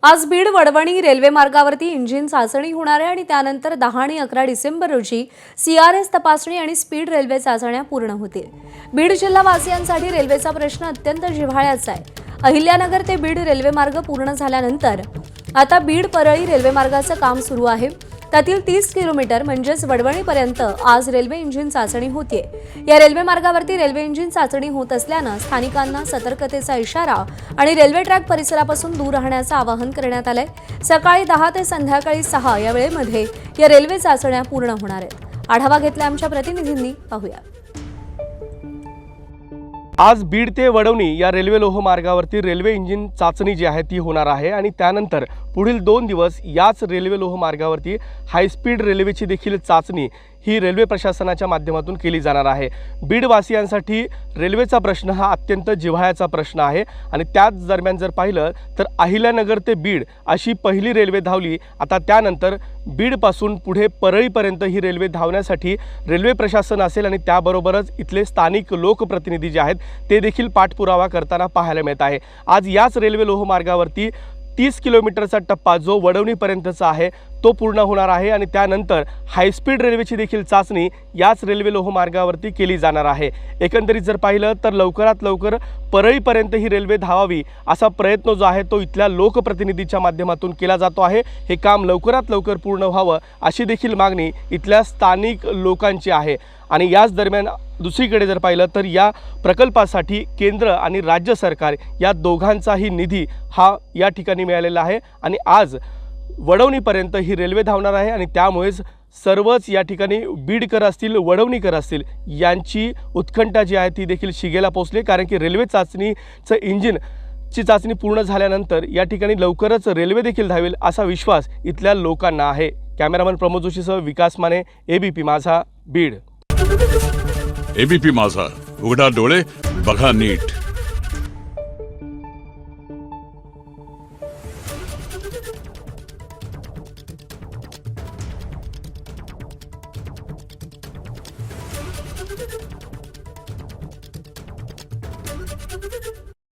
आज Beed Wadwani railway मार्गावरती engine चाचणी होणार आहे आणि त्यानंतर 10 आणि 11 डिसेंबर रोजी CRS तपासणी आणि स्पीड रेल्वे चाचण्या पूर्ण होतील। बीड जिल्हावासियांसाठी रेल्वेचा प्रश्न अत्यंत जिव्हाळ्याचा आहे। अहिल्यानगर ते बीड रेल्वे मार्ग पूर्ण झाल्यानंतर आता बीड परळी रेल्वे मार्गाचं काम सुरू आहे। त्यातील 30 किलोमीटर म्हणजेच वडवणीपर्यंत आज रेल्वे इंजिन चाचणी होते। या रेल्वे मार्गावरती रेल्वे इंजिन चाचणी होत असल्याने स्थानिकांना सतर्कतेचा इशारा आणि रेल्वे ट्रॅक परिसरापासून दूर राहण्याचं आवाहन करण्यात आलंय। सकाळी 10 ते संध्याकाळी 6 या वेळेमध्ये या रेल्वे चाचण्या पूर्ण होणार आहेत। आढावा घेतला आमच्या प्रतिनिधींनी, पाहूया। आज बीड ते वडवणी या रेल्वे लोहमार्गावरती रेल्वे इंजिन चाचणी जी आहे ती होणार आहे आणि त्यानंतर पुढील 2 दिवस याच रेल्वे लोहमार्गावरती हाय स्पीड रेल्वेची देखील चाचणी ही रेल्वे प्रशासनाच्या माध्यमातून केली जाणार आहे। बीडवासियांसाठी रेल्वेचा प्रश्न हा अत्यंत जिव्हाळ्याचा प्रश्न आहे आणि त्याच दरम्यान जर पाहिलं तर अहिल्यानगर ते बीड अशी पहिली रेल्वे धावली। आता त्यानंतर बीडपासून पुढे परळीपर्यंत ही रेल्वे धावण्यासाठी रेल्वे प्रशासन असेल आणि त्याबरोबरच इथले स्थानिक लोकप्रतिनिधी जे आहेत ते देखील पाठपुरावा करताना पाहायला मिळत आहे। आज याच रेल्वे लोहमार्गावरती 30 किलोमीटरचा टप्पा जो वडवणीपर्यंतचा आहे तो पूर्ण होणार आहे आणि त्यानंतर हायस्पीड रेल्वेची देखील चाचणी याच रेल्वे लोहमार्गावरती केली जाणार आहे। एकंदरीत जर पाहिलं तर लवकरात लवकर परळीपर्यंत ही रेल्वे धावावी असा प्रयत्न जो आहे तो इथल्या लोकप्रतिनिधीच्या माध्यमातून केला जातो आहे। हे काम लवकरात लवकर पूर्ण व्हावं अशी देखील मागणी इथल्या स्थानिक लोकांची आहे। आणि याच दरम्यान दुसरीकडे जर पाहिलं तर या प्रकल्पासाठी केंद्र आणि राज्य सरकार या दोघांचाही निधी हा या ठिकाणी मिळालेला आहे आणि आज वडवणीपर्यंत ही रेल्वे धावणार आहे आणि त्यामुळेच सर्वच या ठिकाणी बीडकर असतील वडवणीकर असतील यांची उत्कंठा जी आहे ती देखील शिगेला पोहोचली, कारण की रेल्वे चाचणीचं इंजिनची चाचणी पूर्ण झाल्यानंतर या ठिकाणी लवकरच रेल्वे देखील धावेल असा विश्वास इथल्या लोकांना आहे। कॅमेरामन प्रमोद जोशीसह विकास माने, ABP माझा, बीड। ABP माझा, उघडा डोळे बघा नीट।